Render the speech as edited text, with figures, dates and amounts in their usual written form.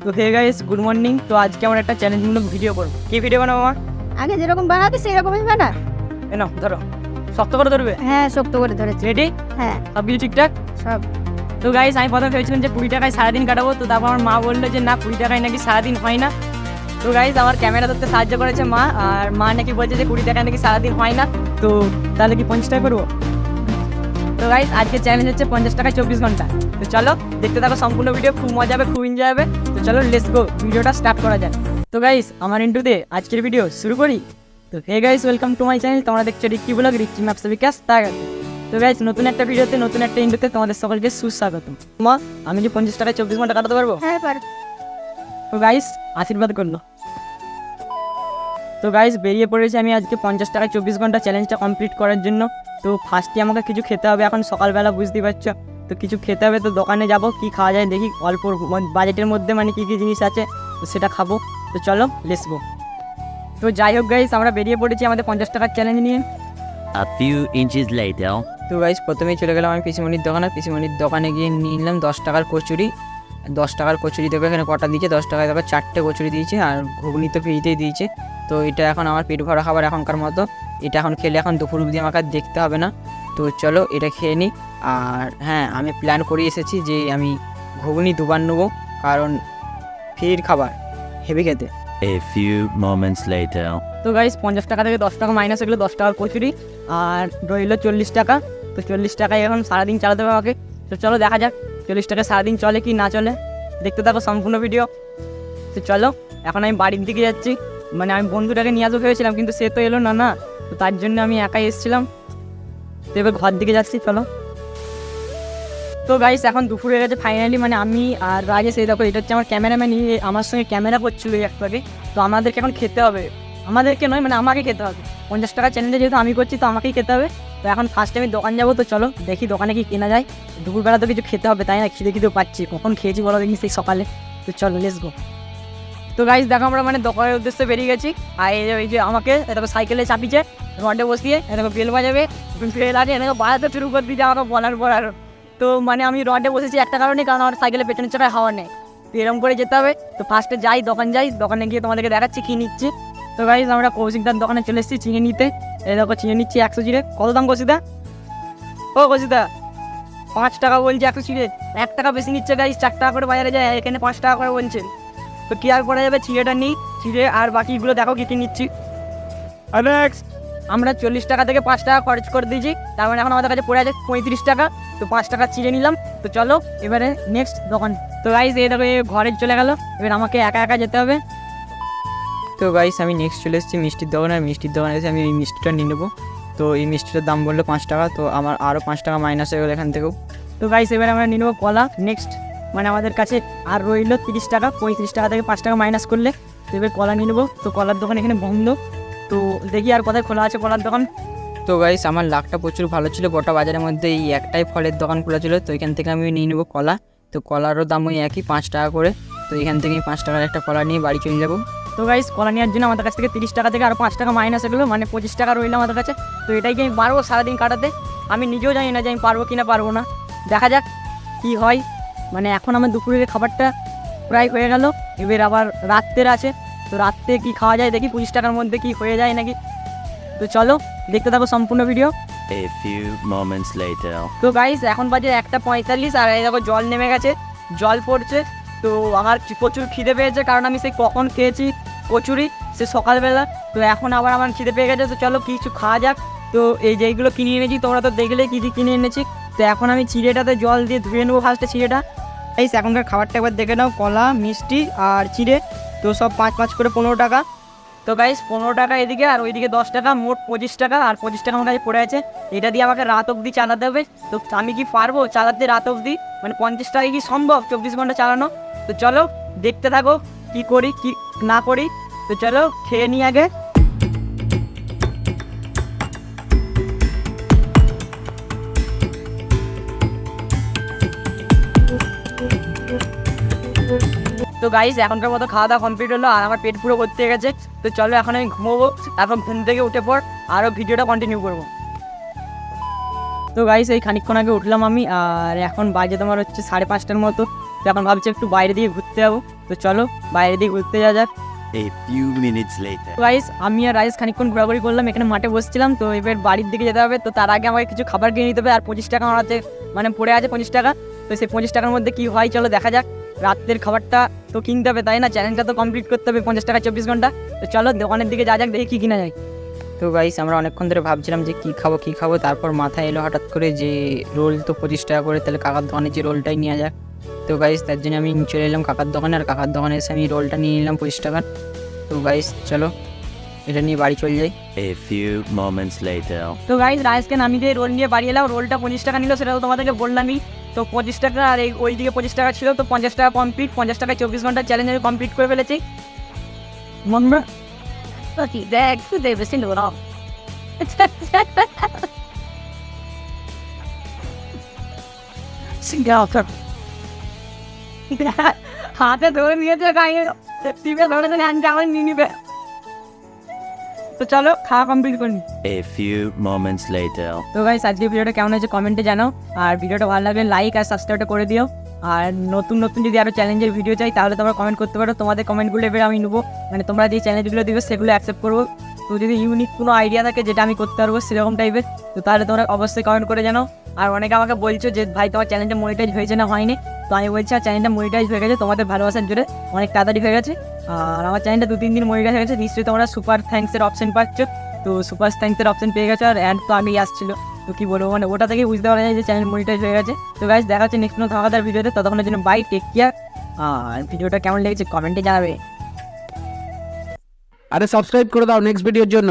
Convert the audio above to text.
তো hey guys, good morning. তো আজকে আমরা একটা চ্যালেঞ্জমূলক ভিডিও করবো। কি ভিডিও বানাবো আমার? আগে যেরকম বানাতে সেরকমই বানা। নাও ধরো, শক্ত করে ধরবে। হ্যাঁ, শক্ত করে ধরেছি। রেডি? হ্যাঁ, সব কিছু ঠিকঠাক সব। তো গাইস, আমি প্রথমে ভেবেছিলাম যে 20 টাকায় সারাদিন কাটাবো। তো তারপর আমার মা বললো যে না, 20 টাকায় নাকি সারাদিন হয় না। তো গাইস, আমার ক্যামেরা ধরতে সাহায্য করেছে মা, আর মা নাকি বলছে যে 20 টাকায় নাকি সারাদিন হয় না। তো তাহলে কি 50 টাকা করবো? তো গাইস, আজকে চ্যালেঞ্জ হচ্ছে 50 টাকায় 24 ঘন্টা। তো চলো দেখতে থাকো সম্পূর্ণ ভিডিও, খুব মজা হবে, খুব এনজয় হবে। তো চলো লেটস গো, ভিডিওটা স্টার্ট করা যাক। তো গাইস, আমার ইন্টুতে আজকের ভিডিও শুরু করি। তো hey guys, welcome to my channel. তোমরা দেখছো রিক্কি ব্লগ, রিক্কি ম্যাপস বিকাশ তাগাত। তো গাইস, নতুন একটা ভিডিওতে, নতুন একটা ইন্টুতে তোমাদের সকলকে সুস্বাগতম। মা, আমি কি 50 টাকায় 24 ঘন্টা কাটাতে পারবো? হ্যাঁ, পার। তো গাইস, আশীর্বাদ করলো। তো গাইস, বেরিয়ে পড়েছি আমি আজকে 50 টাকায় 24 ঘন্টা চ্যালেঞ্জটা কমপ্লিট করার জন্য। তো ফার্স্টে আমাকে কিছু খেতে হবে, এখন সকালবেলা বুঝতেই পারছো। তো কিছু খেতে হবে, তো দোকানে যাব, কি খাওয়া যায় দেখি, অল্প বাজেটের মধ্যে মানে কী কী জিনিস আছে তো সেটা খাবো। তো চলো লেটস গো। তো যাই হোক গাইস, আমরা বেরিয়ে পড়েছি আমাদের 50 টাকার চ্যালেঞ্জ নিয়ে। A few inches later. তো গাইস, প্রথমেই চলে গেলাম আমি পিসিমণির দোকানে। পিসিমণির দোকানে গিয়ে নিয়ে নিলাম 10 টাকার কচুরি। 10 টাকার কচুরি দেখো এখানে কটা দিয়েছে, 10 টাকায় দেখো 4টে কচুরি দিয়েছে, আর ঘুগনি তো ফ্রিতেই দিয়েছে। তো এটা এখন আমার পেট ভরা খাবার এখনকার মতো। এটা এখন খেলে এখন দুপুর অবধি আমাকে আর দেখতে হবে না। তো চলো এটা খেয়ে নিই। আর হ্যাঁ, আমি প্ল্যান করে এসেছি যে আমি ঘুগনি দুবার নেবো, কারণ ফ্রির খাবার হেভি খেতে। A few moments later. তো গাইস, 50 টাকা থেকে 10 টাকা মাইনাস হয়ে গেলো 10 টাকার কচুরি, আর রইলো 40 টাকা। তো 40 টাকায় এখন সারাদিন চালাতে হবে আমাকে। তো চলো দেখা যাক 40 টাকায় সারাদিন চলে কি না চলে, দেখতে থাকো সম্পূর্ণ ভিডিও। তো চলো, এখন আমি বাড়ির দিকে যাচ্ছি। মানে আমি বন্ধুটাকে নিয়ে আসবো ভেবেছিলাম, কিন্তু সে তো এলো না না, তো তার জন্য আমি একাই এসেছিলাম। তো এবার ঘর দিকে যাচ্ছি, চলো। তো গাইস, এখন দুপুর হয়ে গেছে ফাইনালি। মানে আমি আর রাজেশ, এই দেখো এটা হচ্ছে আমার ক্যামেরাম্যান, আমার সঙ্গে ক্যামেরা করছিল একটু আগে। তো আমাদেরকে এখন খেতে হবে, আমাদেরকে নয় মানে আমাকে খেতে হবে। 50 টাকা চ্যালেঞ্জে যেহেতু আমি করছি, তো আমাকেই খেতে হবে। তো এখন ফার্স্টে আমি দোকান যাবো। তো চলো দেখি দোকানে কি কেনা যায়। দুপুরবেলা তো কিছু খেতে হবে, তাই না? খিদেও পাচ্ছি, কখন খেয়েছি বলো দেখি, সেই সকালে। তো চলো লেটস গো। তো গাইস দেখো, আমরা মানে দোকানের উদ্দেশ্যে বেরিয়ে গেছি। আর এই যে আমাকে এটাকে সাইকেলে চাপিয়েছে, রডে বসিয়ে এটাকে বেল বাজাবে, বেল আছে এটাকে বাজাতে শুরু করে দিয়েছে আমাকে বলার পর। আর তো মানে আমি রডে বসেছি একটা কারণে, কারণ আমার সাইকেলের পেছনের চাকায় হাওয়া নেই। তো এরকম করে যেতে হবে। তো ফার্স্টে যাই, দোকানে গিয়ে তোমাদেরকে দেখাচ্ছি কী নিচ্ছি। তো গাইস, আমরা কৌশিকদার দোকানে চলে এসেছি চিঙে নিতে। এই দেখো চিঙে নিচ্ছি 100 চিড়ে। কত দাম কৌশিকদা? ও কৌশিকদা, 5 টাকা বলছে 100 চিড়ে। 1 টাকা বেশি নিচ্ছে গাইস, 4 টাকা করে বাজারে যায়, এখানে 5 টাকা করে বলছে। তো কি আর করা যাবে, চিড়েটা নিই, চিড়ে আর বাকিগুলো দেখো কী কী নিচ্ছি। আমরা 40 টাকা থেকে 5 টাকা খরচ করে দিয়েছি, তার মানে এখন আমাদের কাছে পড়ে আছে 35 টাকা। তো 5 টাকা চিড়ে নিলাম। তো চলো এবারে নেক্সট দোকান। তো গাইস, এই দেখো ঘরে চলে গেল, এবার আমাকে একা একা যেতে হবে। তো গাইস, আমি নেক্সট চলে এসেছি মিষ্টির দোকানে। আর মিষ্টির দোকানে এসে আমি এই মিষ্টিটা নিয়ে নেবো। তো এই মিষ্টিটার দাম বললো 5 টাকা, তো আমার আরও 5 টাকা মাইনাস হয়ে গেলো এখান থেকেও। তো গাইস, এবার আমরা নিয়ে নেবো কলা নেক্সট। মানে আমাদের কাছে আর রইলো 30 টাকা, 35 টাকা থেকে 5 টাকা মাইনাস করলে। তো এবার কলা নিয়ে নেবো। তো কলার দোকান এখানে বন্ধ। তো দেখি আর কোথায় খোলা আছে কলার দোকান। তো গাইস, আমার লাকটা প্রচুর ভালো ছিল, গোটা বাজারের মধ্যে এই একটাই ফলের দোকান খোলা ছিল। তো এখান থেকে আমি নিয়ে নেবো কলা। তো কলারও দাম ওই একই 5 টাকা করে। তো এখান থেকে 5 টাকার একটা কলা নিয়ে বাড়ি চলে যাবো। তো গাইস, কলা নেওয়ার জন্য আমাদের কাছ থেকে 30 টাকা থেকে আরও 5 টাকা মাইনাস এগুলো, মানে 25 টাকা রইলো আমাদের কাছে। তো এটাই আমি পারবো সারাদিন কাটাতে। আমি নিজেও জানি না যে আমি পারবো কি না পারবো না, দেখা যাক কী হয়। মানে এখন আমার দুপুরের খাবারটা প্রায় হয়ে গেল, এবার আবার রাত্রের আছে। তো রাত্রে কি খাওয়া যায় দেখি, 25 টাকার মধ্যে কি হয়ে যায় নাকি। তো চলো দেখতে থাকো সম্পূর্ণ video. A few moments later. তো গাইস, এখন বাজে 1:45, আর এই দেখো জল নেমে গেছে, জল পড়ছে। তো আমার প্রচুর খিদে পেয়েছে, কারণ আমি সেই কখন খেয়েছি কচুরি, সে সকালবেলা। তো এখন আবার আমার খিদে পেয়ে গেছে। তো চলো কিছু খাওয়া যাক। তো এই যেইগুলো কিনে এনেছি তোমরা তো দেখলে কী কী কিনে এনেছি। তো এখন আমি চিড়েটাতে জল দিয়ে ধুয়ে নেবো ফার্স্টে চিড়েটা। এই এখনকার খাবারটা একবার দেখে নাও, কলা, মিষ্টি আর চিড়ে। তো সব 5 করে 15 টাকা। তো গাইস, 15 টাকা এদিকে আর ওইদিকে 10 টাকা, মোট 25 টাকা। আর 25 টাকা আমার কাছে পড়ে আছে, এটা দিয়ে আমাকে রাত অবধি চালাতে হবে। তো আমি কি পারবো চালাতে রাত অবধি? মানে 50 টাকায় কি সম্ভব 24 ঘন্টা চালানো? তো চলো দেখতে থাকো কি করি কি না করি। তো চলো খেয়ে নিই আগে। তো গাইস, এখনকার মতো খাওয়া দাওয়া কমপ্লিট হলো, আর আমার পেট পুরো ভর্তি হয়ে গেছে। তো চলো এখন আমি ঘুমোবো, তারপর ঘুম থেকে উঠে পর আরও ভিডিওটা কন্টিনিউ করবো। তো গাইস, এই খানিকক্ষণ আগে উঠলাম আমি, আর এখন বাজে তোমার হচ্ছে 5:30টার মতো। তো এখন ভাবছি একটু বাইরে দিয়ে ঘুরতে যাবো। তো চলো বাইরে দিকে ঘুরতে যাওয়া যাক। A few minutes later. Guys আমি আর রাইস খানিকক্ষণ ঘোরাঘুরি করলাম, এখানে মাঠে বসছিলাম। তো এবার বাড়ির দিকে যেতে হবে, তো তার আগে আমাকে কিছু খাবার কিনে নিতে হবে। আর 25 টাকা আমার আছে, মানে পড়ে আছে 25 টাকা। তো সেই 25 টাকার মধ্যে কি হয় চলো দেখা যাক। রাতের খাবারটা তো কিনতে হবে তাই না, চ্যালেঞ্জটা তো কমপ্লিট করতে হবে 50 টাকা 24 ঘন্টা। তো চলো দোকানের দিকে যা যাক, দেখি কী কিনা যায়। তো গাইস আমরা অনেকক্ষণ ধরে ভাবছিলাম যে কী খাবো, তারপর মাথায় এলো হঠাৎ করে যে রোল তো 25 টাকা করে, তাহলে কাকার দোকানে যে রোলটাই নেওয়া যাক। তো গাইস তার জন্য আমি চলে এলাম কাকার দোকানে, আর কাকার দোকানে এসে আমি রোলটা নিয়ে নিলাম 25 টাকার। তো গাইস চলো এটা নিয়ে বাড়ি চলে যাই। A few moments later. তো গাইস রাইসকে নামিয়ে দিয়ে রোল নিয়ে বাড়ি এলাম। রোলটা 25 টাকা নিল, সেটা তো তোমাদেরকে বললামই। তো 25 টাকা আর এই ওই দিকে 25 টাকা ছিল, তো 50 টাকা কমপ্লিট। 50 টাকায় 24 ঘন্টার চ্যালেঞ্জ আমি কমপ্লিট করে ফেলেছি। মনবা কি দেখ তুই দেবে সিন্ধু না হাতে ধরে নিয়েছে গায়ে, টিপে ধরে হ্যান্ডটা আমার নিয়ে নিবে। তো চলো খাওয়া কমপ্লিট করি। A few moments later. তো গাইস আজকে ভিডিওটা কেমন হয়েছে কমেন্টে জানাও, আর ভিডিওটা ভালো লাগলে লাইক আর সাবস্ক্রাইবটা করে দিও। আর নতুন যদি আরও চ্যালেঞ্জের ভিডিও চাই তাহলে তোমরা কমেন্ট করতে পারো, তোমাদের কমেন্টগুলো এবার আমি নেবো, মানে তোমরা যে চ্যালেঞ্জগুলো দিবে সেগুলো অ্যাকসেপ্ট করবো। তো যদি ইউনিক কোনো আইডিয়া থাকে যেটা আমি করতে পারবো সেরকম টাইপের, তো তাহলে তোমরা অবশ্যই কমেন্ট করে জানাও। আর অনেকে আমাকে বলছো যে ভাই তোমার চ্যানেলটা মনিটাইজ হয়েছে না হয়নি, তো আমি বলছি আর চ্যানেলটা মনিটাইজ হয়ে গেছে, তোমাদের ভালোবাসার জোরে অনেক তাড়াতাড়ি হয়ে গেছে। আর আমার চ্যানেলটা 2-3 দিন মনিটাইজ হয়ে গেছে, নিশ্চয়ই তোমরা সুপার থ্যাঙ্কসের অপশন পাচ্ছ। তো সুপার থ্যাঙ্কসের অপশন পেয়ে গেছো, আর অ্যাড তো আগেই আসছিলো। তো কী বলবো, মানে ওটা থেকেই বুঝতে পারা যায় যে চ্যানেল মনিটাইজ হয়ে গেছে। তো গাইস দেখা হচ্ছে নেক্সট কোনো ধামাকাদার ভিডিওতে, ততক্ষণের জন্য বাই, টেক কেয়ার। আর ভিডিওটা কেমন লেগেছে কমেন্টে জানাবে। আরে সাবস্ক্রাইব করে দাও নেক্সট ভিডিওর জন্য।